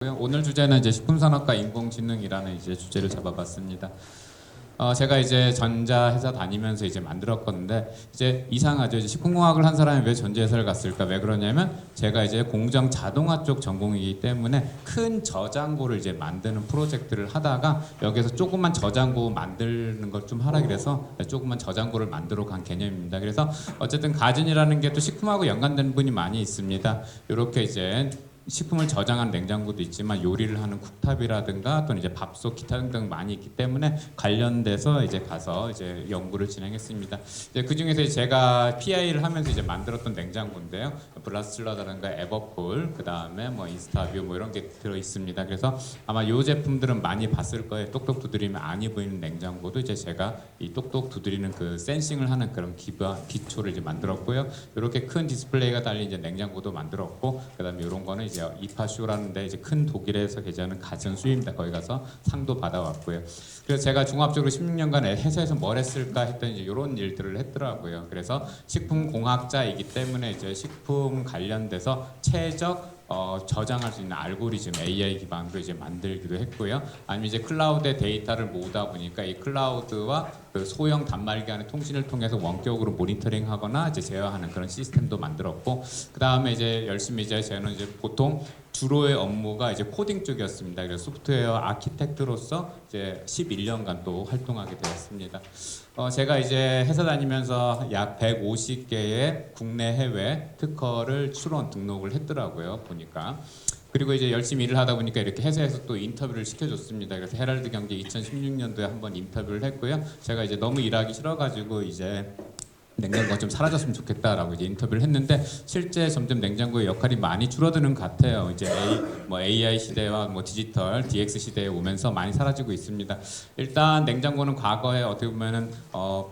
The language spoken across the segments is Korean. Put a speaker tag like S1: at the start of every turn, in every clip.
S1: 오늘 주제는 이제 식품산업과 인공지능이라는 이제 주제를 잡아봤습니다. 제가 이제 전자 회사 다니면서 이제 만들었건데 이제 이상하죠. 이제 식품공학을 한 사람이 왜 전자회사를 갔을까? 왜 그러냐면 제가 이제 공정 자동화 쪽 전공이기 때문에 큰 저장고를 이제 만드는 프로젝트를 하다가 여기서 조그만 저장고 만드는 걸 좀 하라 그래서 조그만 저장고를 만들어 간 개념입니다. 그래서 어쨌든 가전이라는 게 또 식품하고 연관된 부분이 많이 있습니다. 이렇게 이제 식품을 저장한 냉장고도 있지만 요리를 하는 쿡탑이라든가 또는 이제 밥솥 기타 등등 많이 있기 때문에 관련돼서 이제 가서 이제 연구를 진행했습니다. 이제 그 중에서 제가 PI를 하면서 이제 만들었던 냉장고인데요. 블라스틸러라든가 에버콜, 그 다음에 뭐 인스타뷰 뭐 이런 게 들어 있습니다. 그래서 아마 요 제품들은 많이 봤을 거예요. 똑똑 두드리면 안이 보이는 냉장고도 이제 제가 이 똑똑 두드리는 그 센싱을 하는 그런 기초를 이제 만들었고요. 이렇게 큰 디스플레이가 달린 이제 냉장고도 만들었고, 그다음에 이런 거는 이제 이파쇼라는데 이제 큰 독일에서 개발하는 가전 수입니다. 거기 가서 상도 받아왔고요. 그래서 제가 종합적으로 16년간 회사에서 뭘 했을까 했더니 이제 이런 일들을 했더라고요. 그래서 식품 공학자이기 때문에 이제 식품 관련돼서 최적 저장할 수 있는 알고리즘 AI 기반으로 이제 만들기도 했고요. 아니면 이제 클라우드에 데이터를 모으다 보니까 이 클라우드와 그 소형 단말기 간의 통신을 통해서 원격으로 모니터링하거나 이제 제어하는 그런 시스템도 만들었고, 그 다음에 이제 열심히 이제 저는 이제 보통 주로의 업무가 이제 코딩 쪽이었습니다. 그래서 소프트웨어 아키텍트로서 이제 11년간 또 활동하게 되었습니다. 제가 이제 회사 다니면서 약 150개의 국내 해외 특허를 출원 등록을 했더라고요. 보니까. 그리고 이제 열심히 일을 하다 보니까 이렇게 회사에서 또 인터뷰를 시켜줬습니다. 그래서 헤럴드 경제 2016년도에 한번 인터뷰를 했고요. 제가 이제 너무 일하기 싫어가지고 이제 냉장고가 좀 사라졌으면 좋겠다라고 이제 인터뷰를 했는데 실제 점점 냉장고의 역할이 많이 줄어드는 것 같아요. 이제 AI 시대와 뭐 디지털 DX 시대에 오면서 많이 사라지고 있습니다. 일단 냉장고는 과거에 어떻게 보면은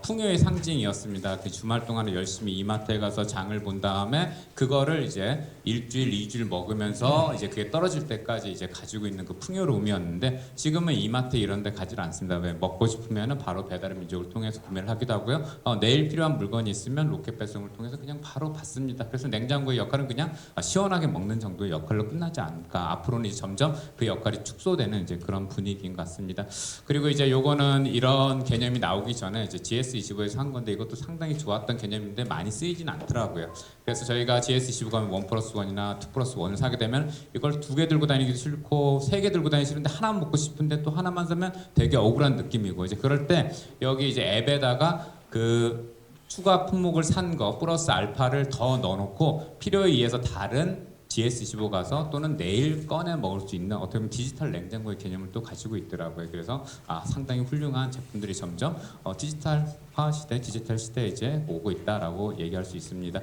S1: 풍요의 상징이었습니다. 그 주말 동안에 열심히 이마트에 가서 장을 본 다음에 그거를 이제 일주일, 이주일 먹으면서 이제 그게 떨어질 때까지 이제 가지고 있는 그 풍요로움이었는데 지금은 이마트 이런 데 가지 않습니다. 왜 먹고 싶으면은 바로 배달의 민족을 통해서 구매를 하기도 하고요. 내일 필요한 물건이 있으면 로켓 배송을 통해서 그냥 바로 받습니다. 그래서 냉장고의 역할은 그냥 시원하게 먹는 정도의 역할로 끝나지 않을까. 앞으로는 이제 점점 그 역할이 축소되는 이제 그런 분위기인 것 같습니다. 그리고 이제 요거는 이런 개념이 나오기 전에 이제 GS25에서 한 건데 이것도 상당히 좋았던 개념인데 많이 쓰이진 않더라고요. 그래서 저희가 GS25 가면 1+1이나 2+1을 사게 되면 이걸 2개 들고 다니기도 싫고 3개 들고 다니기 싫은데 하나만 먹고 싶은데 또 하나만 사면 되게 억울한 느낌이고, 이제 그럴 때 여기 이제 앱에다가 그 추가 품목을 산 거 플러스 알파를 더 넣어놓고 필요에 의해서 다른 GS25 가서 또는 내일 꺼내 먹을 수 있는 어떻게 보면 디지털 냉장고의 개념을 또 가지고 있더라고요. 그래서 상당히 훌륭한 제품들이 점점 디지털화 시대, 디지털 시대에 이제 오고 있다라고 얘기할 수 있습니다.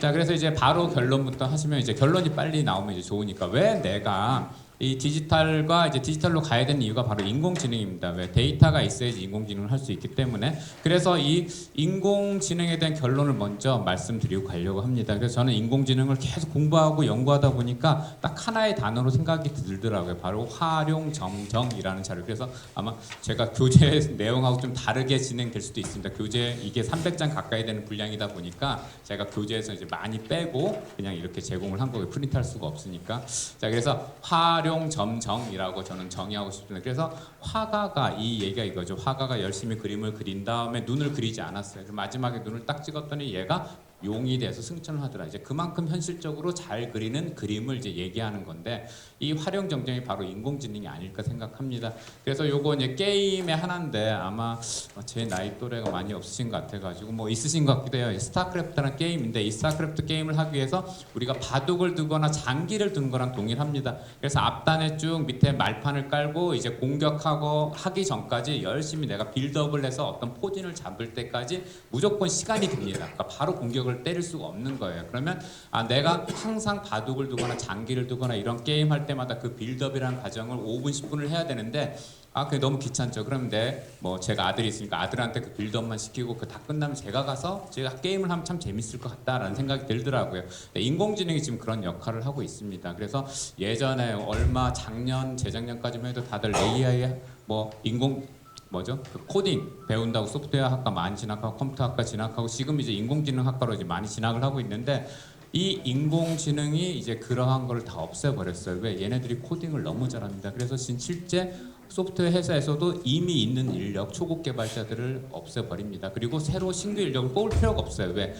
S1: 자, 그래서 이제 바로 결론부터 하시면 이제 결론이 빨리 나오면 이제 좋으니까 왜 내가 이 디지털과 이제 디지털로 가야 되는 이유가 바로 인공지능입니다. 왜 데이터가 있어야지 인공지능을 할 수 있기 때문에. 그래서 이 인공지능에 대한 결론을 먼저 말씀드리고 가려고 합니다. 그래서 저는 인공지능을 계속 공부하고 연구하다 보니까 딱 하나의 단어로 생각이 들더라고요. 바로 활용점정이라는 자료. 그래서 아마 제가 교재 내용하고 좀 다르게 진행될 수도 있습니다. 교재 이게 300장 가까이 되는 분량이다 보니까 제가 교재에서 이제 많이 빼고 그냥 이렇게 제공을 한 거예요. 프린트할 수가 없으니까. 자, 그래서 활용점정이라고 저는 정의하고 싶습니다. 그래서 화가가 이 얘기가 이거죠. 화가가 열심히 그림을 그린 다음에 눈을 그리지 않았어요. 마지막에 눈을 딱 찍었더니 얘가 용이 돼서 승천을 하더라. 이제 그만큼 현실적으로 잘 그리는 그림을 이제 얘기하는 건데 이 활용 정정이 바로 인공지능이 아닐까 생각합니다. 그래서 요거 이제 게임의 하나인데 아마 제 나이 또래가 많이 없으신 것 같아가지고 뭐 있으신 것 같기도 해요. 스타크래프트라는 게임인데 이 스타크래프트 게임을 하기 위해서 우리가 바둑을 두거나 장기를 두는 거랑 동일합니다. 그래서 앞단에 쭉 밑에 말판을 깔고 이제 공격하고 하기 전까지 열심히 내가 빌드업을 해서 어떤 포진을 잡을 때까지 무조건 시간이 듭니다. 그러니까 바로 공격을 때릴 수가 없는 거예요. 그러면 내가 항상 바둑을 두거나 장기를 두거나 이런 게임 할 때마다 그 빌드업이라는 과정을 5분 10분을 해야 되는데 그게 너무 귀찮죠. 그럼 제가 아들이 있으니까 아들한테 그 빌드업만 시키고 그 다 끝나면 제가 가서 제가 게임을 하면 참 재밌을 것 같다라는 생각이 들더라고요. 인공지능이 지금 그런 역할을 하고 있습니다. 그래서 예전에 작년 재작년까지만 해도 다들 AI 그 코딩 배운다고 소프트웨어 학과 많이 진학하고 컴퓨터 학과 진학하고 지금 이제 인공지능 학과로 이제 많이 진학을 하고 있는데 이 인공지능이 이제 그러한 걸 다 없애버렸어요. 왜? 얘네들이 코딩을 너무 잘합니다. 그래서 실제 소프트웨어 회사에서도 이미 있는 인력, 초급 개발자들을 없애버립니다. 그리고 새로 신규 인력을 뽑을 필요가 없어요. 왜?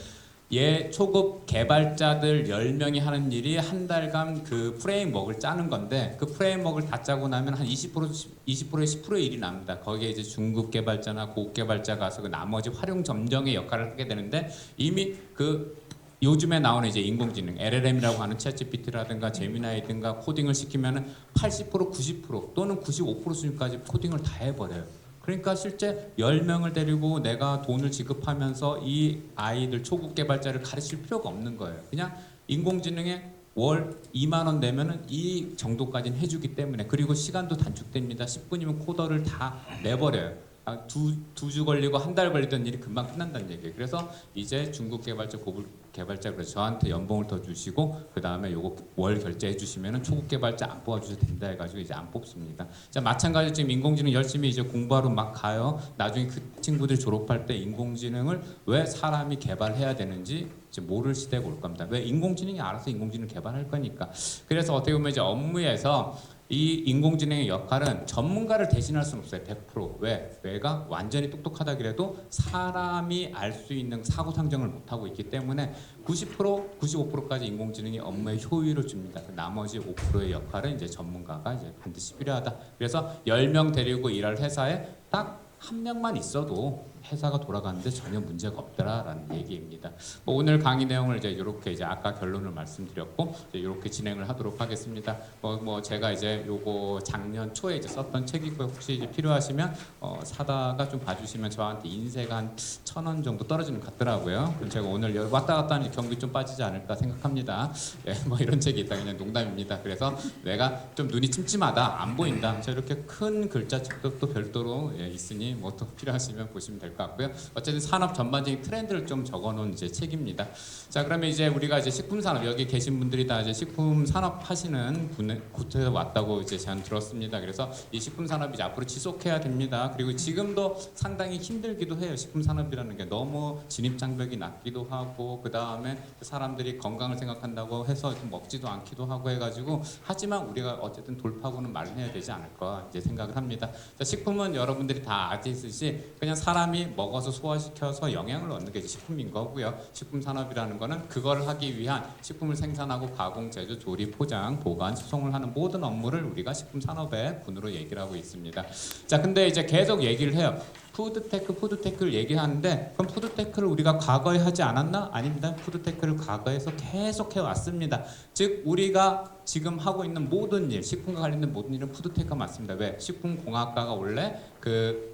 S1: 초급 개발자들 10명이 하는 일이 한 달간 그 프레임워크를 짜는 건데 그 프레임워크를 다 짜고 나면 한 20%에 10%의 일이 납니다. 거기에 이제 중급 개발자나 고급 개발자가 가서 그 나머지 활용 점정의 역할을 하게 되는데 이미 그 요즘에 나오는 이제 인공지능 LLM이라고 하는 챗GPT라든가 제미나이든가 코딩을 시키면은 80% 90% 또는 95% 수준까지 코딩을 다 해버려요. 그러니까 실제 10명을 데리고 내가 돈을 지급하면서 이 아이들 초급 개발자를 가르칠 필요가 없는 거예요. 그냥 인공지능에 월 2만 원 내면은 이 정도까지는 해주기 때문에 그리고 시간도 단축됩니다. 10분이면 코더를 다 내버려요. 두 주 걸리고 한 달 걸리던 일이 금방 끝난다는 얘기예요. 그래서 이제 중국 개발자, 고급 개발자 그래서 저한테 연봉을 더 주시고 그 다음에 요거 월 결제해 주시면은 초급 개발자 안 뽑아주셔도 된다 해가지고 이제 안 뽑습니다. 자 마찬가지로 지금 인공지능 열심히 이제 공부하러 막 가요. 나중에 그 친구들이 졸업할 때 인공지능을 왜 사람이 개발해야 되는지 이제 모를 시대가 올 겁니다. 왜? 인공지능이 알아서 인공지능 개발할 거니까. 그래서 어떻게 보면 이제 업무에서 이 인공지능의 역할은 전문가를 대신할 수는 없어요. 100%. 왜? 뇌가 완전히 똑똑하다 그래도 사람이 알 수 있는 사고 상정을 못하고 있기 때문에 90%, 95%까지 인공지능이 업무에 효율을 줍니다. 나머지 5%의 역할은 이제 전문가가 이제 반드시 필요하다. 그래서 10명 데리고 일할 회사에 딱 한 명만 있어도 회사가 돌아가는데 전혀 문제가 없더라라는 얘기입니다. 오늘 강의 내용을 이제 이렇게 이제 아까 결론을 말씀드렸고 이제 이렇게 진행을 하도록 하겠습니다. 제가 이제 요거 작년 초에 이제 썼던 책이고요. 혹시 이제 필요하시면 사다가 좀 봐주시면 저한테 인세가 한 1,000원 정도 떨어지는 것 같더라고요. 그럼 제가 오늘 왔다 갔다 하는 경비 좀 빠지지 않을까 생각합니다. 예, 이런 책이 있다 그냥 농담입니다. 그래서 내가 좀 눈이 침침하다 안 보인다. 저 이렇게 큰 글자책도 또 별도로 있으니 뭐 또 필요하시면 보시면 될 것 같고요. 어쨌든 산업 전반적인 트렌드를 좀 적어놓은 이제 책입니다. 자, 그러면 이제 우리가 이제 식품 산업 여기 계신 분들이 다 이제 식품 산업 하시는 곳에서 왔다고 이제 저는 들었습니다. 그래서 이 식품 산업이 이제 앞으로 지속해야 됩니다. 그리고 지금도 상당히 힘들기도 해요. 식품 산업이라는 게 너무 진입 장벽이 낮기도 하고 그 다음에 사람들이 건강을 생각한다고 해서 좀 먹지도 않기도 하고 해가지고 하지만 우리가 어쨌든 돌파구는 마련해야 되지 않을까 이제 생각을 합니다. 자, 식품은 여러분들이 다 아시듯이 그냥 사람이 먹어서 소화시켜서 영양을 얻는 게 식품인 거고요. 식품 산업이라는 거는 그걸 하기 위한 식품을 생산하고 가공, 제조, 조리, 포장, 보관, 수송을 하는 모든 업무를 우리가 식품 산업의 분으로 얘기를 하고 있습니다. 자, 근데 이제 계속 얘기를 해요. 푸드테크를 얘기하는데 그럼 푸드테크를 우리가 과거에 하지 않았나? 아닙니다. 푸드테크를 과거에서 계속 해왔습니다. 즉 우리가 지금 하고 있는 모든 일, 식품과 관련된 모든 일은 푸드테크가 맞습니다. 왜? 식품공학과가 원래 그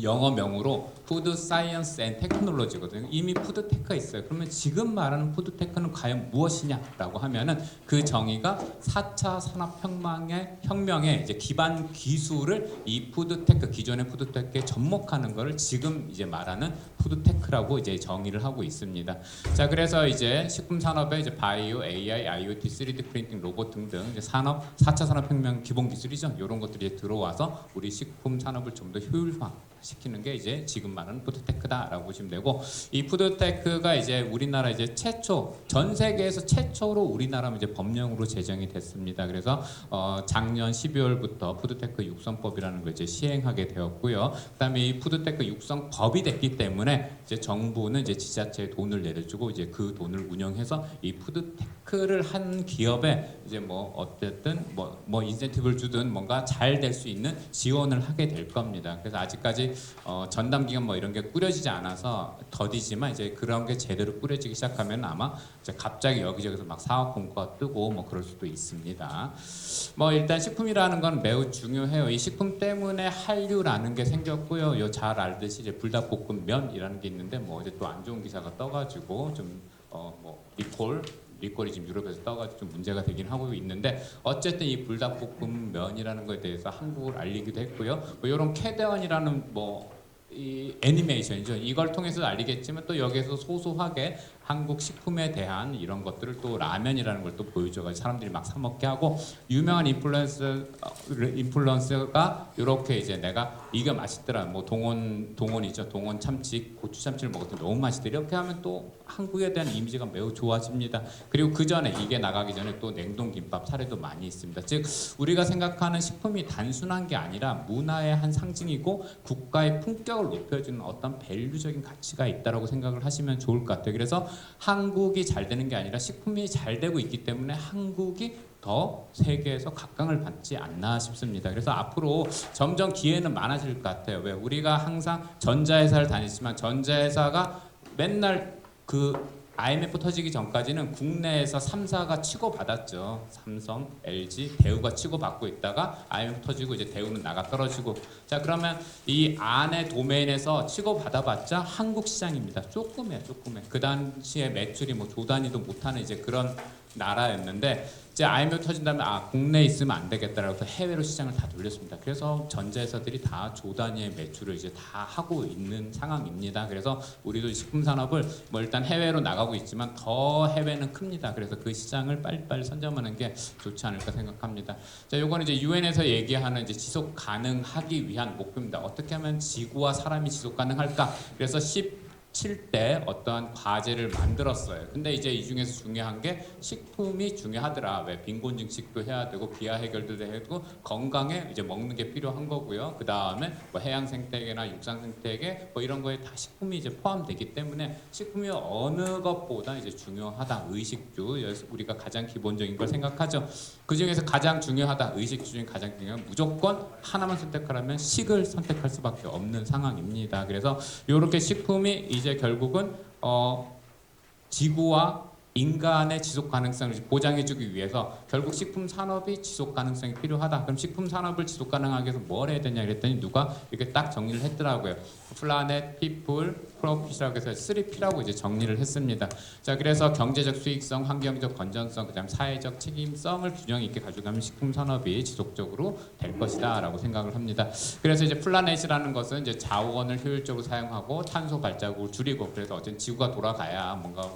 S1: 영어명으로 푸드 사이언스 앤 테크놀로지거든요. 이미 푸드테크가 있어요. 그러면 지금 말하는 푸드테크는 과연 무엇이냐라고 하면은 그 정의가 4차 산업혁명의 이제 기반 기술을 이 푸드테크 기존의 푸드테크에 접목하는 것을 지금 이제 말하는 푸드테크라고 이제 정의를 하고 있습니다. 자, 그래서 이제 식품 산업에 이제 바이오, AI, IoT, 3D 프린팅, 로봇 등등 이제 산업 4차 산업혁명 기본 기술이죠. 이런 것들이 들어와서 우리 식품 산업을 좀 더 효율화 시키는 게 이제 지금 말하는 푸드테크다라고 보시면 되고 이 푸드테크가 이제 우리나라 이제 최초 전 세계에서 최초로 우리나라는 이제 법령으로 제정이 됐습니다. 그래서 작년 12월부터 푸드테크 육성법이라는 걸 이제 시행하게 되었고요. 그다음에 이 푸드테크 육성법이 됐기 때문에 이제 정부는 이제 지자체에 돈을 내려주고 이제 그 돈을 운영해서 이 푸드테크를 한 기업에 이제 뭐 어쨌든 뭐 인센티브를 주든 뭔가 잘 될 수 있는 지원을 하게 될 겁니다. 그래서 아직까지 전담기관 뭐 이런 게 꾸려지지 않아서 더디지만 이제 그런 게 제대로 꾸려지기 시작하면 아마 이제 갑자기 여기저기서 막 사업 공고가 뜨고 뭐 그럴 수도 있습니다. 뭐 일단 식품이라는 건 매우 중요해요. 이 식품 때문에 한류라는 게 생겼고요. 요 잘 알듯이 이제 불닭볶음면이라는 게 있는데 뭐 이제 또 안 좋은 기사가 떠가지고 좀 뭐 리콜이 지금 유럽에서 떠가지고 좀 문제가 되긴 하고 있는데 어쨌든 이 불닭볶음면이라는 것에 대해서 한국을 알리기도 했고요. 뭐 이런 캐대언이라는 이 애니메이션이죠. 이걸 통해서 알리겠지만 또 여기에서 소소하게 한국 식품에 대한 이런 것들을 또 라면이라는 걸 또 보여줘가지고 사람들이 막 사 먹게 하고 유명한 인플루언서가 이렇게 이제 내가 이게 맛있더라 뭐 동원이죠 동원 참치 고추 참치를 먹었더니 너무 맛있더라 이렇게 하면 또 한국에 대한 이미지가 매우 좋아집니다. 그리고 그 전에 이게 나가기 전에 또 냉동김밥 사례도 많이 있습니다. 즉 우리가 생각하는 식품이 단순한 게 아니라 문화의 한 상징이고 국가의 품격을 높여주는 어떤 밸류적인 가치가 있다라고 생각을 하시면 좋을 것 같아요. 그래서 한국이 잘 되는 게 아니라 식품이 잘 되고 있기 때문에 한국이 더 세계에서 각광을 받지 않나 싶습니다. 그래서 앞으로 점점 기회는 많아질 것 같아요. 왜 우리가 항상 전자회사를 다녔지만 전자회사가 맨날 그 IMF 터지기 전까지는 국내에서 3사가 치고받았죠. 삼성, LG, 대우가 치고받고 있다가 IMF 터지고 이제 대우는 나가 떨어지고 자 그러면 이 안에 도메인에서 치고받아봤자 한국 시장입니다. 조금해. 그 당시에 매출이 뭐 조 단위도 못하는 이제 그런 나라였는데 이제 IMF 터진 다음에 국내에 있으면 안 되겠다라고 해외로 시장을 다 돌렸습니다. 그래서 전자회사들이 다 조 단위의 매출을 이제 다 하고 있는 상황입니다. 그래서 우리도 식품 산업을 뭐 일단 해외로 나가고 있지만 더 해외는 큽니다. 그래서 그 시장을 빨리빨리 선점하는 게 좋지 않을까 생각합니다. 자, 요거는 이제 유엔에서 얘기하는 이제 지속 가능하기 위한 목표입니다. 어떻게 하면 지구와 사람이 지속 가능할까? 그래서 7대 어떠한 과제를 만들었어요. 근데 이제 이 중에서 중요한 게 식품이 중요하더라. 왜 빈곤 증식도 해야 되고 비하 해결도 해야 되고 건강에 이제 먹는 게 필요한 거고요. 그 다음에 뭐 해양 생태계나 육상 생태계 뭐 이런 거에 다 식품이 이제 포함되기 때문에 식품이 어느 것보다 이제 중요하다. 의식주 우리가 가장 기본적인 걸 생각하죠. 그 중에서 가장 중요하다. 의식주 중에 가장 중요한 무조건 하나만 선택하라면 식을 선택할 수밖에 없는 상황입니다. 그래서 이렇게 식품이 이제 결국은 지구와 인간의 지속 가능성을 보장해주기 위해서 결국 식품 산업이 지속 가능성이 필요하다. 그럼 식품 산업을 지속 가능하게 해서 뭘 해야 되냐 그랬더니 누가 이렇게 딱 정리를 했더라고요. 플라넷, 피플, 프로핏이라고 해서 3P라고 이제 정리를 했습니다. 자, 그래서 경제적 수익성, 환경적 건전성, 그다음 사회적 책임성을 균형 있게 가져가면 식품 산업이 지속적으로 될 것이다라고 생각을 합니다. 그래서 이제 플라넷이라는 것은 이제 자원을 효율적으로 사용하고 탄소 발자국을 줄이고 그래서 어쨌든 지구가 돌아가야 뭔가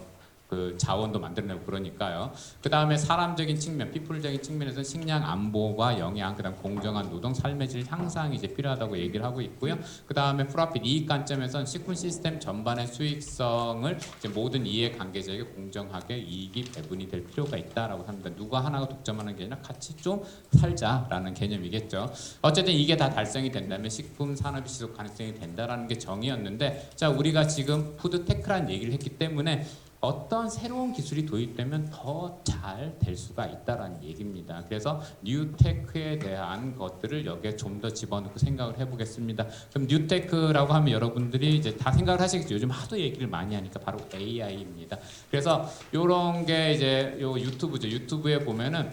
S1: 그 자원도 만들어내고 그러니까요. 그 다음에 사람적인 측면, 피플적인 측면에서 식량 안보와 영양, 그 다음 공정한 노동, 삶의 질 향상이 이제 필요하다고 얘기를 하고 있고요. 그 다음에 프로핏 이익 관점에서는 식품 시스템 전반의 수익성을 이제 모든 이해 관계자에게 공정하게 이익이 배분이 될 필요가 있다라고 합니다. 누가 하나가 독점하는 게 아니라 같이 좀 살자라는 개념이겠죠. 어쨌든 이게 다 달성이 된다면 식품 산업이 지속 가능성이 된다라는 게 정의였는데, 자 우리가 지금 푸드테크라는 얘기를 했기 때문에 어떤 새로운 기술이 도입되면 더 잘 될 수가 있다라는 얘기입니다. 그래서 뉴테크에 대한 것들을 여기에 좀 더 집어넣고 생각을 해보겠습니다. 그럼 뉴테크라고 하면 여러분들이 이제 다 생각을 하시겠죠. 요즘 하도 얘기를 많이 하니까 바로 AI입니다. 그래서 이런 게 이제 요 유튜브죠. 유튜브에 보면은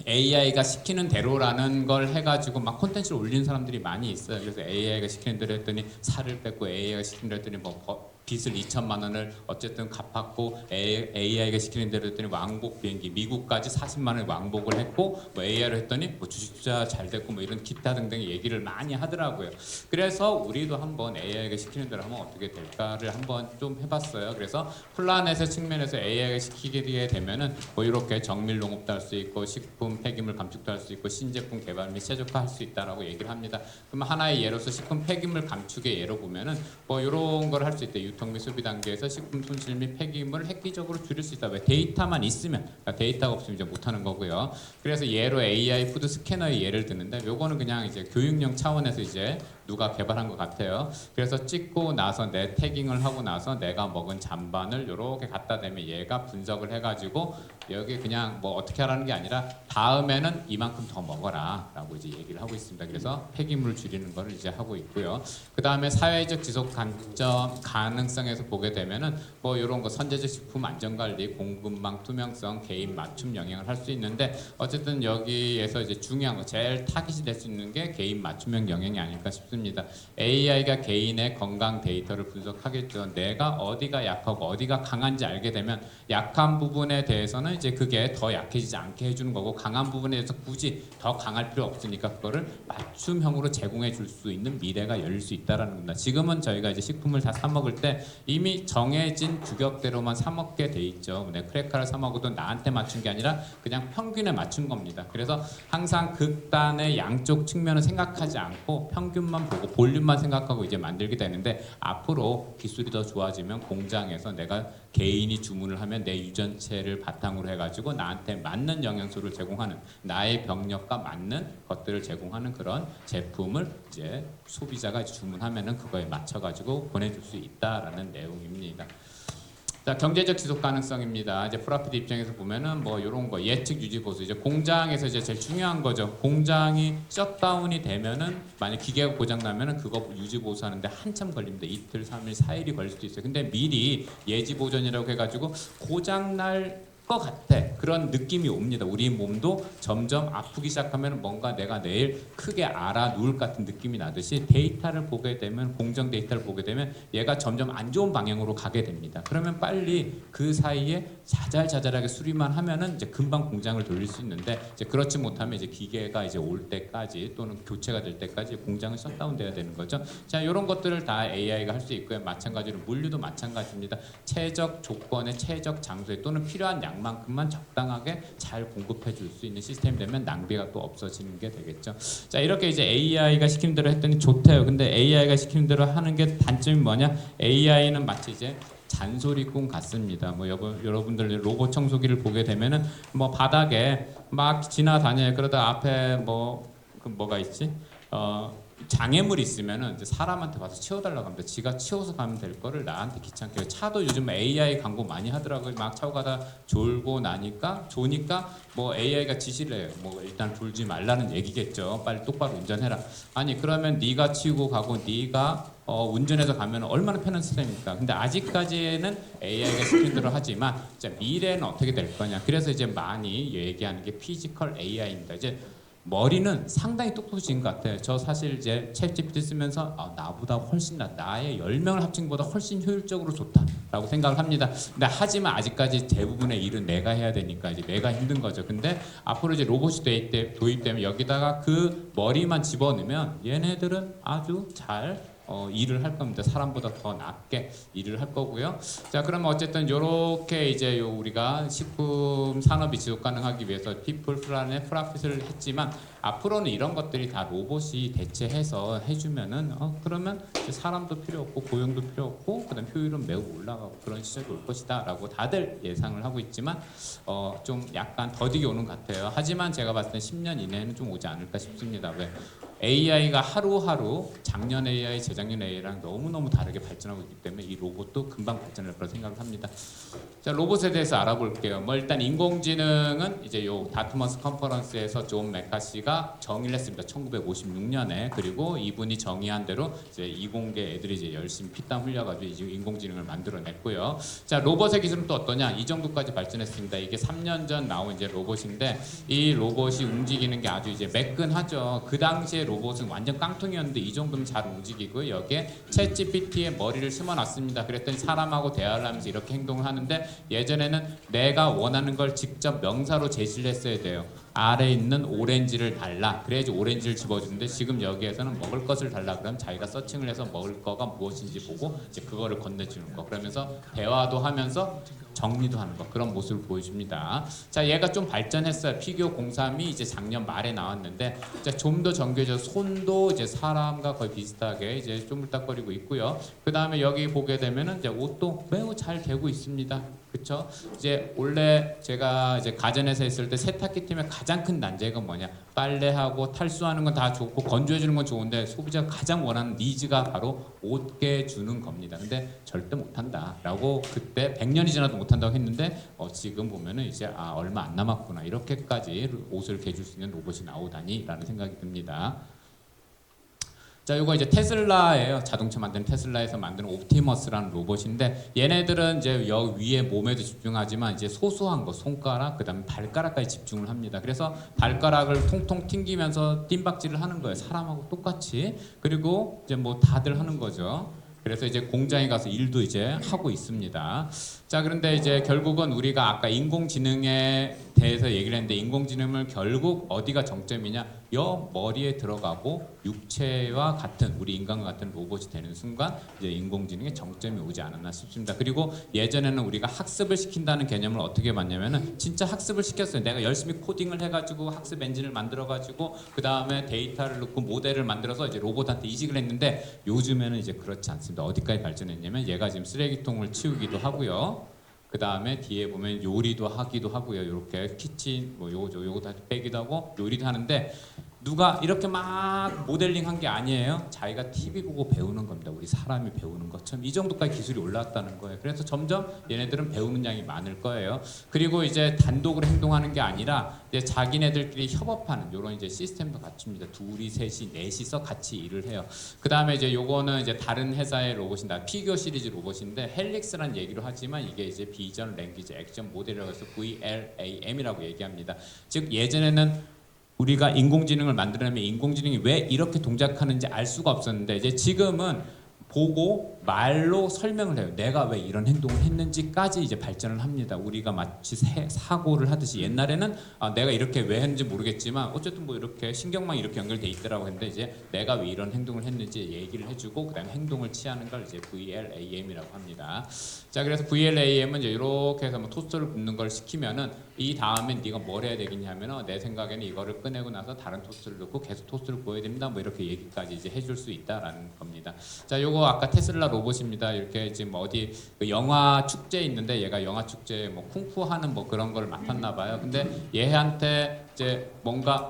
S1: AI가 시키는 대로라는 걸 해가지고 막 콘텐츠를 올리는 사람들이 많이 있어요. 그래서 AI가 시키는 대로 했더니 살을 뺐고 AI가 시키는 대로 했더니 뭐 빚을 2천만 원을 어쨌든 갚았고 AI가 시키는 대로 했더니 왕복 비행기 미국까지 40만 원 왕복을 했고 뭐 AI로 했더니 뭐 주식 투자 잘 됐고 뭐 이런 기타 등등 얘기를 많이 하더라고요. 그래서 우리도 한번 AI가 시키는 대로 하면 어떻게 될까를 한번 좀 해봤어요. 그래서 플라넷의 측면에서 AI가 시키게 되면은 뭐 이렇게 정밀 농업도 할 수 있고 식품 폐기물 감축도 할 수 있고 신제품 개발 및 최적화할 수 있다라고 얘기를 합니다. 그럼 하나의 예로서 식품 폐기물 감축의 예로 보면은 뭐 이런 걸 할 수 있대요. 유통 및 소비 단계에서 식품 손실 및 폐기물을 획기적으로 줄일 수 있다. 왜 데이터만 있으면, 그러니까 데이터가 없으면 이제 못하는 거고요. 그래서 예로 AI 푸드 스캐너의 예를 드는데, 요거는 그냥 이제 교육용 차원에서 이제 누가 개발한 것 같아요. 그래서 찍고 나서 내 태깅을 하고 나서 내가 먹은 잔반을 이렇게 갖다 대면 얘가 분석을 해가지고 여기 그냥 뭐 어떻게 하라는 게 아니라 다음에는 이만큼 더 먹어라라고 이제 얘기를 하고 있습니다. 그래서 폐기물을 줄이는 거를 이제 하고 있고요. 그 다음에 사회적 지속 관점 가능성에서 보게 되면은 뭐 이런 거 선제적 식품 안전관리, 공급망 투명성, 개인 맞춤 영향을 할 수 있는데 어쨌든 여기에서 이제 중요한 거 제일 타깃이 될 수 있는 게 개인 맞춤형 영향이 아닐까 싶습니다. AI가 개인의 건강 데이터를 분석하겠죠. 내가 어디가 약하고 어디가 강한지 알게 되면 약한 부분에 대해서는 이제 그게 더 약해지지 않게 해주는 거고 강한 부분에 대해서 굳이 더 강할 필요 없으니까 그거를 맞춤형으로 제공해 줄 수 있는 미래가 열릴 수 있다라는 겁니다. 지금은 저희가 이제 식품을 다 사 먹을 때 있는데 이미 정해진 규격대로만 사 먹게 돼 있죠. 내 크레카를 사 먹어도 나한테 맞춘 게 아니라 그냥 평균에 맞춘 겁니다. 그래서 항상 극단의 양쪽 측면을 생각하지 않고 평균만 보고 볼륨만 생각하고 이제 만들게 되는데, 앞으로 기술이 더 좋아지면 공장에서 내가 개인이 주문을 하면 내 유전체를 바탕으로 해가지고 나한테 맞는 영양소를 제공하는, 나의 병력과 맞는 것들을 제공하는 그런 제품을 이제 소비자가 주문하면은 그거에 맞춰가지고 보내줄 수 있다라는 내용입니다. 자, 경제적 지속 가능성입니다. 이제 프라피드 입장에서 보면은 뭐 이런 거 예측 유지 보수, 이제 공장에서 이제 제일 중요한 거죠. 공장이 셧다운이 되면은 만약 기계가 고장 나면은 그거 유지 보수하는데 한참 걸립니다. 이틀, 3일, 4일이 걸릴 수도 있어요. 근데 미리 예지 보전이라고 해가지고 고장 날 것 같아, 그런 느낌이 옵니다. 우리 몸도 점점 아프기 시작하면 뭔가 내가 내일 크게 알아 누울 같은 느낌이 나듯이 데이터를 보게 되면, 공정 데이터를 보게 되면 얘가 점점 안 좋은 방향으로 가게 됩니다. 그러면 빨리 그 사이에 자잘자잘하게 수리만 하면은 이제 금방 공장을 돌릴 수 있는데, 이제 그렇지 못하면 이제 기계가 이제 올 때까지 또는 교체가 될 때까지 공장은 셧다운 돼야 되는 거죠. 자, 이런 것들을 다 AI가 할 수 있고요. 마찬가지로 물류도 마찬가지입니다. 최적 조건에 최적 장소에 또는 필요한 양만큼만 적당하게 잘 공급해 줄 수 있는 시스템이 되면 낭비가 또 없어지는 게 되겠죠. 자, 이렇게 이제 AI가 시키는 대로 했더니 좋대요. 근데 AI가 시키는 대로 하는 게 단점이 뭐냐? AI는 마치 이제 잔소리꾼 같습니다. 뭐 여러분들 로봇 청소기를 보게 되면은 뭐 바닥에 막 지나다녀요. 그러다 앞에 뭐가 있지? 장애물 있으면은 이제 사람한테 와서 치워달라고 합니다. 지가 치워서 가면 될 거를 나한테 귀찮게 해요. 차도 요즘 AI 광고 많이 하더라고요. 막 차고 가다 졸고 조니까 뭐 AI가 지시를 해요. 뭐 일단 졸지 말라는 얘기겠죠. 빨리 똑바로 운전해라. 아니 그러면 네가 치우고 가고 네가 운전해서 가면 얼마나 편한 시스템입니까? 근데 아직까지는 AI가 시킨 대로 하지만 이제 미래는 어떻게 될 거냐. 그래서 이제 많이 얘기하는 게 피지컬 AI입니다. 이제 머리는 상당히 똑똑해진 것 같아요. 저 사실 이제 챗GPT 쓰면서 나보다 훨씬 나의 10명을 합친 것보다 훨씬 효율적으로 좋다라고 생각을 합니다. 근데 하지만 아직까지 대부분의 일은 내가 해야 되니까 이제 내가 힘든 거죠. 근데 앞으로 이제 로봇이 도입되면 여기다가 그 머리만 집어넣으면 얘네들은 아주 잘 일을 할 겁니다. 사람보다 더 낫게 일을 할 거고요. 자, 그러면 어쨌든 이렇게 이제 우리가 식품 산업이 지속 가능하기 위해서 people, planet, profit을 했지만 앞으로는 이런 것들이 다 로봇이 대체해서 해주면은 그러면 이제 사람도 필요 없고 고용도 필요 없고 그다음 효율은 매우 올라가고 그런 시절이 올 것이다라고 다들 예상을 하고 있지만 좀 약간 더디게 오는 것 같아요. 하지만 제가 봤을 때 10년 이내에는 좀 오지 않을까 싶습니다. 왜? AI가 하루하루 작년 AI, 재작년 AI랑 너무너무 다르게 발전하고 있기 때문에 이 로봇도 금방 발전할 거라 생각을 합니다. 자, 로봇에 대해서 알아볼게요. 뭐 일단 인공지능은 이제 요 다트머스 컨퍼런스에서 존 메카시가 정의를 했습니다. 1956년에. 그리고 이분이 정의한 대로 이제 이공계 애들이 이제 열심히 피땀 흘려가지고 이제 인공지능을 만들어냈고요. 자, 로봇의 기술은 또 어떠냐? 이 정도까지 발전했습니다. 이게 3년 전 나온 이제 로봇인데 이 로봇이 움직이는 게 아주 이제 매끈하죠. 그 당시에 로봇은 완전 깡통이었는데 이 정도면 잘 움직이고 여기에 챗GPT의 머리를 심어놨습니다. 그랬더니 사람하고 대화를 하면서 이렇게 행동을 하는데 예전에는 내가 원하는 걸 직접 명사로 제시를 했어야 돼요. 아래에 있는 오렌지를 달라. 그래야지 오렌지를 집어주는데 지금 여기에서는 먹을 것을 달라. 그러면 자기가 서칭을 해서 먹을 거가 무엇인지 보고 이제 그거를 건네주는 거. 그러면서 대화도 하면서 정리도 하는 거, 그런 모습을 보여줍니다. 자, 얘가 좀 발전했어요. 피규어 03이 이제 작년 말에 나왔는데 좀 더 정교해져 손도 이제 사람과 거의 비슷하게 이제 쪼물딱거리고 있고요. 그 다음에 여기 보게 되면은 이제 옷도 매우 잘 개고 있습니다. 그렇죠? 이제 원래 제가 이제 가전에서 했을 때 세탁기 팀의 가장 큰 난제가 뭐냐? 빨래하고 탈수하는 건 다 좋고 건조해 주는 건 좋은데 소비자가 가장 원하는 니즈가 바로 옷개 주는 겁니다. 근데 절대 못한다라고 그때 100년이 지나도 못한다고 했는데 지금 보면은 이제 얼마 안 남았구나, 이렇게까지 옷을 개줄 수 있는 로봇이 나오다니라는 생각이 듭니다. 자, 이거 이제 테슬라예요. 자동차 만드는 테슬라에서 만드는 옵티머스라는 로봇인데 얘네들은 이제 여기 위에 몸에도 집중하지만 이제 소소한 거, 손가락, 그다음에 발가락까지 집중을 합니다. 그래서 발가락을 통통 튕기면서 뜀박질을 하는 거예요. 사람하고 똑같이. 그리고 이제 뭐 다들 하는 거죠. 그래서 이제 공장에 가서 일도 이제 하고 있습니다. 자, 그런데 이제 결국은 우리가 아까 인공지능에 대해서 얘기를 했는데 인공지능을 결국 어디가 정점이냐? 여 머리에 들어가고 육체와 같은 우리 인간과 같은 로봇이 되는 순간 이제 인공지능의 정점이 오지 않았나 싶습니다. 그리고 예전에는 우리가 학습을 시킨다는 개념을 어떻게 봤냐면은 진짜 학습을 시켰어요. 내가 열심히 코딩을 해가지고 학습 엔진을 만들어가지고 그 다음에 데이터를 넣고 모델을 만들어서 이제 로봇한테 이식을 했는데 요즘에는 이제 그렇지 않습니다. 어디까지 발전했냐면 얘가 지금 쓰레기통을 치우기도 하고요. 그 다음에 뒤에 보면 요리도 하기도 하고요. 이렇게 키친 뭐 요거 다 빼기도 하고 요리도 하는데 누가 이렇게 막 모델링한 게 아니에요. 자기가 TV 보고 배우는 겁니다. 우리 사람이 배우는 것처럼 이 정도까지 기술이 올라왔다는 거예요. 그래서 점점 얘네들은 배우는 양이 많을 거예요. 그리고 이제 단독으로 행동하는 게 아니라 이제 자기네들끼리 협업하는 이런 이제 시스템도 갖춥니다. 둘이, 셋이, 넷이서 같이 일을 해요. 그 다음에 이제 요거는 이제 다른 회사의 로봇입니다. 피규어 시리즈 로봇인데 헬릭스라는 얘기를 하지만 이게 이제 비전 랭귀지 액션 모델이라고 해서 VLAM이라고 얘기합니다. 즉 예전에는 우리가 인공지능을 만들려면 인공지능이 왜 이렇게 동작하는지 알 수가 없었는데 이제 지금은 보고 말로 설명을 해요. 내가 왜 이런 행동을 했는지까지 이제 발전을 합니다. 우리가 마치 사고를 하듯이 옛날에는 내가 이렇게 왜 했는지 모르겠지만 어쨌든 뭐 이렇게 신경망이 이렇게 연결돼 있더라고 했는데 이제 내가 왜 이런 행동을 했는지 얘기를 해주고 그다음에 행동을 취하는 걸 이제 VLAM이라고 합니다. 자, 그래서 VLAM은 이제 이렇게 해서 뭐 토스터를 굽는 걸 시키면은 이 다음엔 네가 뭘 해야 되겠냐면은 내 생각에는 이거를 꺼내고 나서 다른 토스트를 넣고 계속 토스트를 구워야 됩니다. 뭐 이렇게 얘기까지 이제 해줄 수 있다라는 겁니다. 자, 요거 아까 테슬라 로봇입니다. 이렇게 지금 어디 그 영화 축제 있는데 얘가 영화 축제 뭐 쿵푸 하는 뭐 그런 걸 맡았나 봐요. 근데 얘한테 이제 뭔가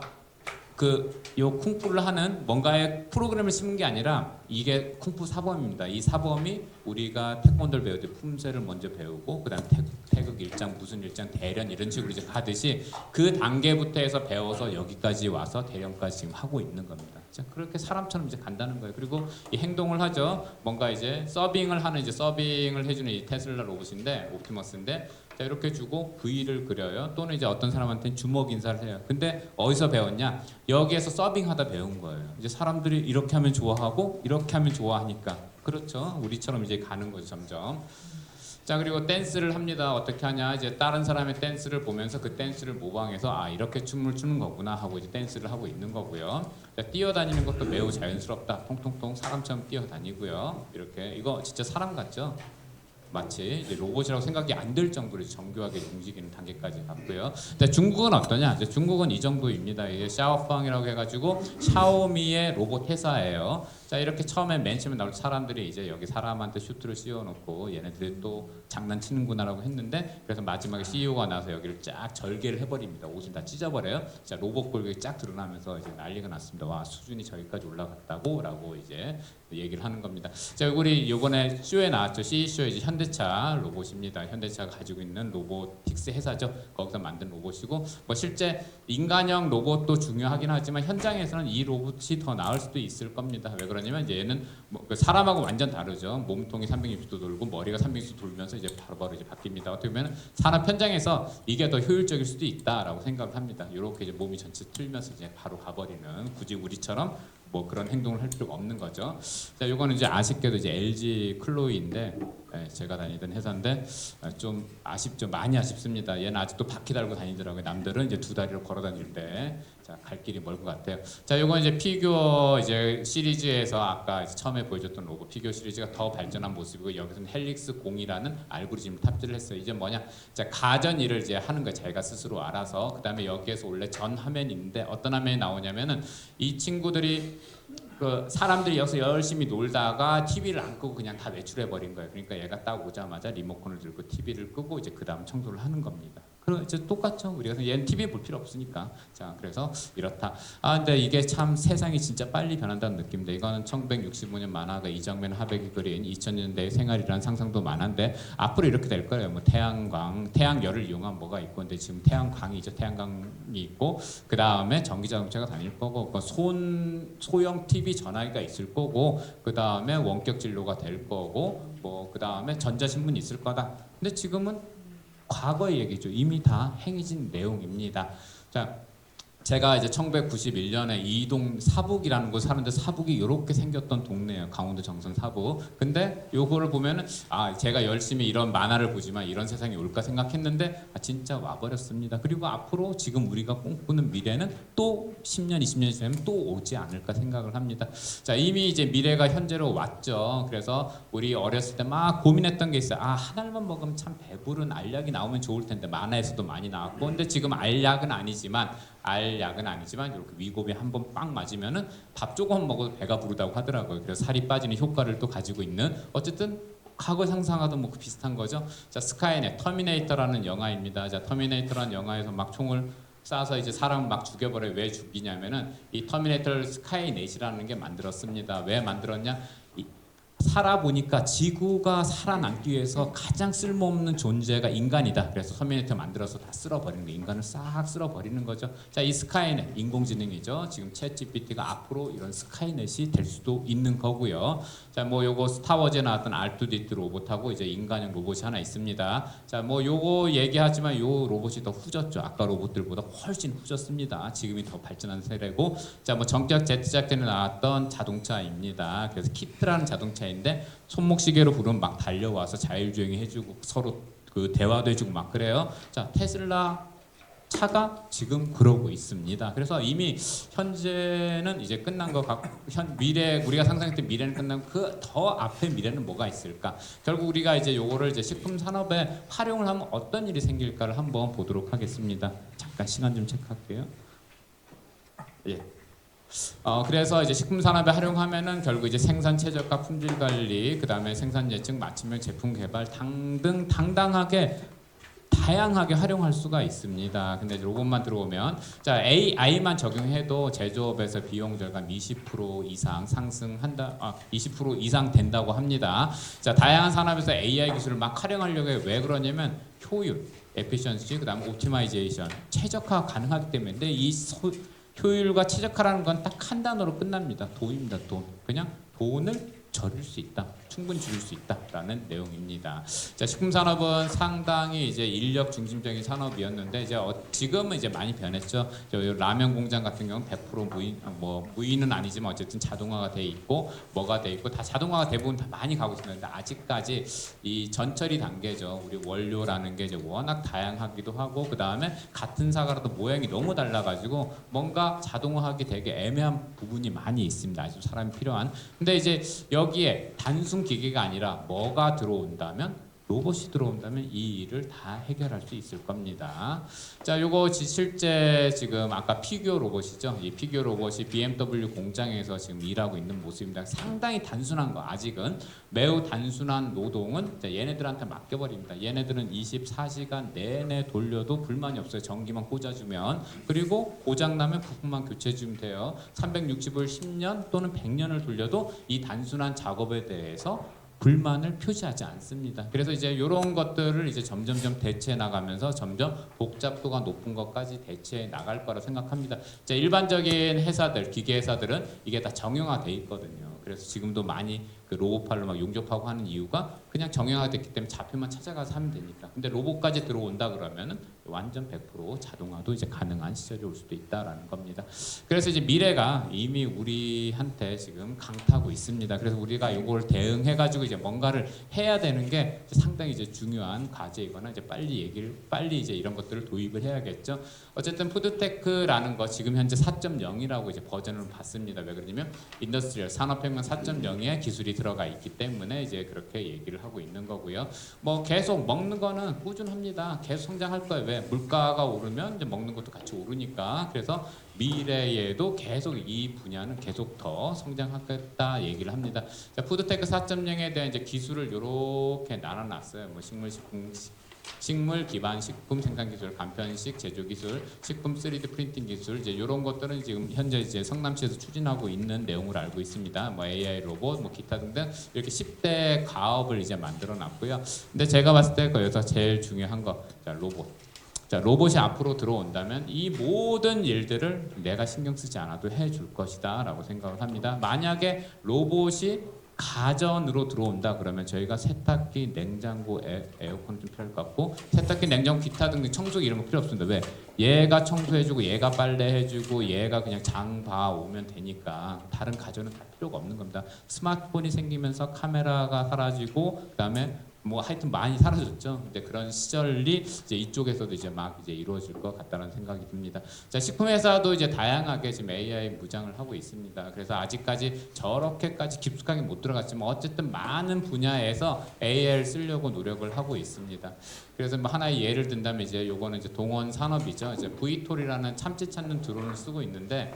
S1: 요 쿵푸를 하는 뭔가의 프로그램을 심은 게 아니라 이게 쿵푸 사범입니다. 이 사범이 우리가 태권도를 배울 때 품새를 먼저 배우고 그다음 태극 일장 무슨 일장 대련 이런 식으로 이제 가듯이 그 단계부터 해서 배워서 여기까지 와서 대련까지 지금 하고 있는 겁니다. 자, 그렇게 사람처럼 이제 간다는 거예요. 그리고 이 행동을 하죠. 뭔가 이제 서빙을 하는 이제 서빙을 해주는 이 테슬라 로봇인데 옵티머스인데 자, 이렇게 주고 V를 그려요. 또는 이제 어떤 사람한테는 주먹 인사를 해요. 근데 어디서 배웠냐? 여기에서 서빙하다 배운 거예요. 이제 사람들이 이렇게 하면 좋아하고 이렇게 하면 좋아하니까 그렇죠. 우리처럼 이제 가는 거죠 점점. 자, 그리고 댄스를 합니다. 어떻게 하냐? 이제 다른 사람의 댄스를 보면서 그 댄스를 모방해서 이렇게 춤을 추는 거구나 하고 이제 댄스를 하고 있는 거고요. 자, 뛰어다니는 것도 매우 자연스럽다. 통통통 사람처럼 뛰어다니고요. 이렇게 이거 진짜 사람 같죠? 마치 이제 로봇이라고 생각이 안 들 정도로 정교하게 움직이는 단계까지 갔고요. 근데 중국은 어떠냐? 이제 중국은 이 정도입니다. 이게 샤오펑이라고 해가지고 샤오미의 로봇 회사예요. 자, 이렇게 처음에 맨 처음에 나올 사람들이 이제 여기 사람한테 슈트를 씌워놓고 얘네들이 또 장난치는구나라고 했는데 그래서 마지막에 CEO가 나서 여기를 쫙 절개를 해버립니다. 옷을 다 찢어버려요. 자, 로봇 골격이 쫙 드러나면서 이제 난리가 났습니다. 와, 수준이 저기까지 올라갔다고라고 이제 얘기를 하는 겁니다. 자, 우리 이번에 쇼에 나왔죠. CE쇼 이제 현대차 로봇입니다. 현대차가 가지고 있는 로보틱스 회사죠. 거기서 만든 로봇이고 뭐 실제 인간형 로봇도 중요하긴 하지만 현장에서는 이 로봇이 더 나을 수도 있을 겁니다. 왜 그러냐면 이제 얘는 뭐 사람하고 완전 다르죠. 몸통이 360도 돌고 머리가 360도 돌면서 이제 바로바로 이제 바뀝니다. 어떻게 보면 산업 현장에서 이게 더 효율적일 수도 있다라고 생각을 합니다. 이렇게 이제 몸이 전체 틀면서 이제 바로 가버리는 굳이 우리처럼 뭐 그런 행동을 할 필요가 없는 거죠. 자, 요거는 이제 아쉽게도 이제 LG 클로이인데 제가 다니던 회사인데 좀 아쉽죠. 많이 아쉽습니다. 얘는 아직도 바퀴 달고 다니더라고요. 남들은 이제 두 다리로 걸어 다닐 때. 자, 갈 길이 멀 것 같아요. 자, 요건 이제 피규어 이제 시리즈에서 아까 이제 처음에 보여줬던 로봇 피규어 시리즈가 더 발전한 모습이고 여기서는 헬릭스 공이라는 알고리즘을 탑재를 했어요. 이제 뭐냐? 자, 가전 일을 이제 하는 거예요. 자기가 스스로 알아서. 그다음에 여기에서 원래 전 화면이 있는데 어떤 화면이 나오냐면은 이 친구들이 그 사람들이 여기서 열심히 놀다가 TV를 안 끄고 그냥 다 외출해 버린 거예요. 그러니까 얘가 딱 오자마자 리모컨을 들고 TV를 끄고 이제 그 다음 청소를 하는 겁니다. 그럼 이제 똑같죠. 우리가 얘는 TV 볼 필요 없으니까. 자, 그래서 이렇다. 근데 이게 참 세상이 진짜 빨리 변한다는 느낌인데 이거는 1965년 만화가 이정면 하백이 그린 2000년대의 생활이라는 상상도 만화인데 앞으로 이렇게 될 거예요. 뭐 태양광, 태양열을 이용한 뭐가 있고 근데 지금 태양광이죠. 태양광이 있고 그 다음에 전기자동차가 다닐 거고 소형 TV 전화기가 있을 거고 그 다음에 원격 진료가 될 거고 뭐 그 다음에 전자신문이 있을 거다. 근데 지금은 과거의 얘기죠. 이미 다 행해진 내용입니다. 자, 제가 이제 1991년에 이동 사북이라는 곳 사는데 사북이 이렇게 생겼던 동네예요. 강원도 정선 사북. 근데 요거를 보면은 제가 열심히 이런 만화를 보지만 이런 세상이 올까 생각했는데 진짜 와버렸습니다. 그리고 앞으로 지금 우리가 꿈꾸는 미래는 또 10년, 20년이 지나면 또 오지 않을까 생각을 합니다. 자, 이미 이제 미래가 현재로 왔죠. 그래서 우리 어렸을 때 막 고민했던 게 있어요. 한 알만 먹으면 참 배부른 알약이 나오면 좋을 텐데 만화에서도 많이 나왔고 근데 지금 알약은 아니지만 이렇게 위고비 한 번 빵 맞으면은 밥 조금 먹어도 배가 부르다고 하더라고요. 그래서 살이 빠지는 효과를 또 가지고 있는 어쨌든 과거 상상하던 뭐 비슷한 거죠. 자, 스카이넷 터미네이터라는 영화입니다. 자, 터미네이터라는 영화에서 막 총을 쏴서 이제 사람 막 죽여버려요. 왜 죽이냐면은 이 터미네이터 스카이넷이라는 게 만들었습니다. 왜 만들었냐? 살아보니까 지구가 살아남기 위해서 가장 쓸모없는 존재가 인간이다. 그래서 터미네이터 만들어서 다 쓸어버리는 거, 인간을 싹 쓸어버리는 거죠. 자, 이 스카이넷 인공지능이죠. 지금 챗 GPT가 앞으로 이런 스카이넷이 될 수도 있는 거고요. 자, 뭐 요거 스타워즈에 나왔던 R2D2 로봇하고 이제 인간형 로봇이 하나 있습니다. 자, 뭐 요거 얘기하지만 요 로봇이 더 후졌죠. 아까 로봇들보다 훨씬 후졌습니다. 지금이 더 발전한 세대고, 자, 뭐 전격 제트작전에 나왔던 자동차입니다. 그래서 키트라는 자동차인데 손목시계로 부르면 막 달려와서 자율주행이 해주고 서로 그 대화도 해주고 막 그래요. 자, 테슬라 차가 지금 그러고 있습니다. 그래서 이미 현재는 이제 끝난 것 같고 미래 우리가 상상했던 미래는 끝나고 그 더 앞에 미래는 뭐가 있을까? 결국 우리가 이제 요거를 이제 식품 산업에 활용을 하면 어떤 일이 생길까를 한번 보도록 하겠습니다. 잠깐 시간 좀 체크할게요. 예. 그래서 이제 식품 산업에 활용하면은 결국 이제 생산 최저가, 품질 관리, 그다음에 생산 예측, 맞춤형 제품 개발 등등 당당하게 다양하게 활용할 수가 있습니다. 근데 로봇만 들어오면 자 AI만 적용해도 제조업에서 비용 절감 20% 이상 상승한다, 20% 이상 된다고 합니다. 자, 다양한 산업에서 AI 기술을 막 활용하려고 해요. 왜 그러냐면 효율, 에피션시, 그다음에 옵티마이제이션, 최적화 가능하기 때문에. 근데 이 효율과 최적화라는 건 딱 한 단어로 끝납니다. 돈입니다. 돈. 그냥 돈을 줄일 수 있다. 충분히 줄일 수 있다라는 내용입니다. 자, 식품 산업은 상당히 이제 인력 중심적인 산업이었는데 이제 지금은 이제 많이 변했죠. 라면 공장 같은 경우는 100% 무인은 아니지만 어쨌든 자동화가 돼 있고 뭐가 돼 있고 다 자동화가 대부분 다 많이 가고 있는데 아직까지 이 전처리 단계죠. 우리 원료라는 게 이제 워낙 다양하기도 하고 그 다음에 같은 사과라도 모양이 너무 달라가지고 뭔가 자동화하기 되게 애매한 부분이 많이 있습니다. 아주 사람이 필요한. 근데 이제 여기에 단순 기계가 아니라 뭐가 들어온다면 로봇이 들어온다면 이 일을 다 해결할 수 있을 겁니다. 자, 요거 실제 지금 아까 피규어 로봇이죠. 이 피규어 로봇이 BMW 공장에서 지금 일하고 있는 모습입니다. 상당히 단순한 거 아직은 매우 단순한 노동은 얘네들한테 맡겨버립니다. 얘네들은 24시간 내내 돌려도 불만이 없어요. 전기만 꽂아주면. 그리고 고장나면 부품만 교체해주면 돼요. 365일 10년 또는 100년을 돌려도 이 단순한 작업에 대해서 불만을 표시하지 않습니다. 그래서 이제 이런 것들을 이제 점점점 대체해 나가면서 점점 복잡도가 높은 것까지 대체해 나갈 거라 생각합니다. 이제 일반적인 회사들, 기계 회사들은 이게 다 정형화돼 있거든요. 그래서 지금도 많이 그 로봇팔로 막 용접하고 하는 이유가 그냥 정형화됐기 때문에 좌표만 찾아가서 하면 되니까. 근데 로봇까지 들어온다 그러면은 완전 100% 자동화도 이제 가능한 시절이 올 수도 있다라는 겁니다. 그래서 이제 미래가 이미 우리한테 지금 강타하고 있습니다. 그래서 우리가 이걸 대응해가지고 이제 뭔가를 해야 되는 게 상당히 이제 중요한 과제이거나 이제 빨리 이제 이런 것들을 도입을 해야겠죠. 어쨌든 푸드테크라는 거 지금 현재 4.0이라고 이제 버전을 봤습니다. 왜 그러냐면 인더스트리얼 산업혁명 4.0에 기술이 들어가 있기 때문에 이제 그렇게 얘기를 하고 있는 거고요. 뭐 계속 먹는 거는 꾸준합니다. 계속 성장할 거예요. 왜? 물가가 오르면 이제 먹는 것도 같이 오르니까. 그래서 미래에도 계속 이 분야는 계속 더 성장하겠다 얘기를 합니다. 자, 푸드테크 4.0에 대한 이제 기술을 이렇게 나눠놨어요. 뭐 식물 기반 식품 생산 기술, 간편식 제조 기술, 식품 3D 프린팅 기술, 이제 이런 것들은 지금 현재 이제 성남시에서 추진하고 있는 내용을 알고 있습니다. 뭐 AI 로봇, 뭐 기타 등등 이렇게 10대 가업을 이제 만들어 놨고요. 근데 제가 봤을 때 거기서 제일 중요한 거, 자, 로봇. 자, 로봇이 앞으로 들어온다면 이 모든 일들을 내가 신경 쓰지 않아도 해줄 것이다 라고 생각을 합니다. 만약에 로봇이 가전으로 들어온다 그러면 저희가 세탁기, 냉장고, 에어컨 좀 필요할 것 같고 세탁기, 냉장고, 기타 등등 청소기 이런 거 필요 없습니다. 왜? 얘가 청소해주고 얘가 빨래해주고 얘가 그냥 장 봐 오면 되니까 다른 가전은 다 필요가 없는 겁니다. 스마트폰이 생기면서 카메라가 사라지고 그다음에 뭐 하여튼 많이 사라졌죠. 근데 그런 시절이 이제 이쪽에서도 이제 막 이제 이루어질 것 같다는 생각이 듭니다. 자, 식품회사도 이제 다양하게 지금 AI 무장을 하고 있습니다. 그래서 아직까지 저렇게까지 깊숙하게 못 들어갔지만 어쨌든 많은 분야에서 AI를 쓰려고 노력을 하고 있습니다. 그래서 뭐 하나의 예를 든다면 이제 요거는 이제 동원 산업이죠. 이제 VTOL이라는 참치 찾는 드론을 쓰고 있는데.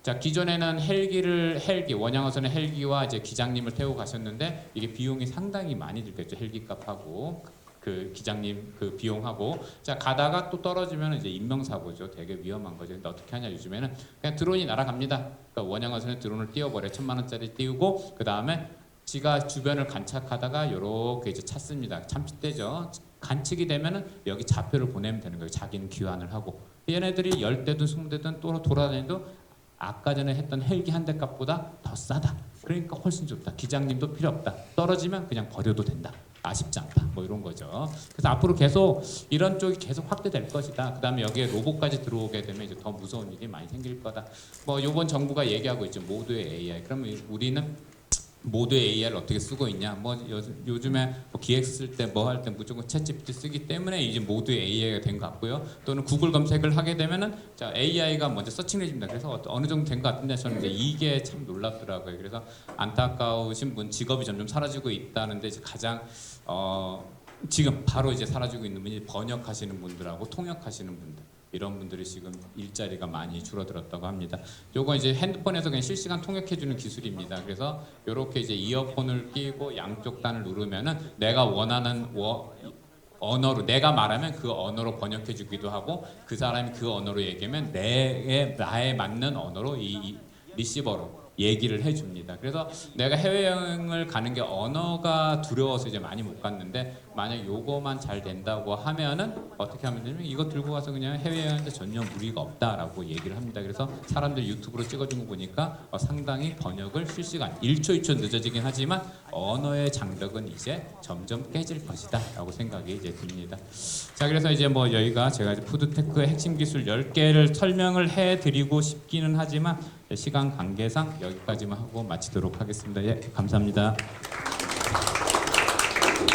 S1: 자, 기존에는 헬기 원양어선의 헬기와 이제 기장님을 태우고 가셨는데 이게 비용이 상당히 많이 들겠죠. 헬기 값하고 그 기장님 그 비용하고 자 가다가 또 떨어지면 이제 인명사고죠. 되게 위험한 거죠. 근데 어떻게 하냐 요즘에는 그냥 드론이 날아갑니다. 그러니까 원양어선에 드론을 띄워버려 1,000만 원짜리 띄우고 그 다음에 지가 주변을 간착하다가 요렇게 이제 찾습니다. 참치떼죠. 간측이 되면은 여기 좌표를 보내면 되는 거예요. 자기는 귀환을 하고 얘네들이 10대든 20대든 또 돌아다니도 아까 전에 했던 헬기 한 대 값보다 더 싸다. 그러니까 훨씬 좋다. 기장님도 필요 없다. 떨어지면 그냥 버려도 된다. 아쉽지 않다. 뭐 이런 거죠. 그래서 앞으로 계속 이런 쪽이 계속 확대될 것이다. 그다음에 여기에 로봇까지 들어오게 되면 이제 더 무서운 일이 많이 생길 거다. 뭐 요번 정부가 얘기하고 있죠. 모두의 AI. 그러면 우리는 모두의 AI를 어떻게 쓰고 있냐? 뭐 요즘에 뭐 기획 쓸 때 뭐 할 때 무조건 챗GPT 쓰기 때문에 이제 모두의 AI가 된 것 같고요. 또는 구글 검색을 하게 되면은 자 AI가 먼저 서칭을 해줍니다. 그래서 어느 정도 된 것 같은데 저는 이제 이게 참 놀랍더라고요. 그래서 안타까우신 분 직업이 점점 사라지고 있다는데 이제 가장 지금 바로 이제 사라지고 있는 분이 번역하시는 분들하고 통역하시는 분들. 이런 분들이 지금 일자리가 많이 줄어들었다고 합니다. 요거 이제 핸드폰에서 그냥 실시간 통역해주는 기술입니다. 그래서 이렇게 이제 이어폰을 끼고 양쪽 단을 누르면은 내가 원하는 언어로 내가 말하면 그 언어로 번역해주기도 하고 그 사람이 그 언어로 얘기하면 나에 맞는 언어로 이 리시버로 얘기를 해줍니다. 그래서 내가 해외여행을 가는 게 언어가 두려워서 이제 많이 못 갔는데 만약 요거만 잘 된다고 하면은 어떻게 하면 되냐면 이거 들고 가서 그냥 해외여행인데 전혀 무리가 없다라고 얘기를 합니다. 그래서 사람들 유튜브로 찍어준 거 보니까 상당히 번역을 실시간 1초 2초 늦어지긴 하지만 언어의 장벽은 이제 점점 깨질 것이다 라고 생각이 이제 듭니다. 자, 그래서 이제 뭐 여기가 제가 이제 푸드테크의 핵심 기술 10개를 설명을 해드리고 싶기는 하지만 시간 관계상 여기까지만 하고 마치도록 하겠습니다. 예, 감사합니다.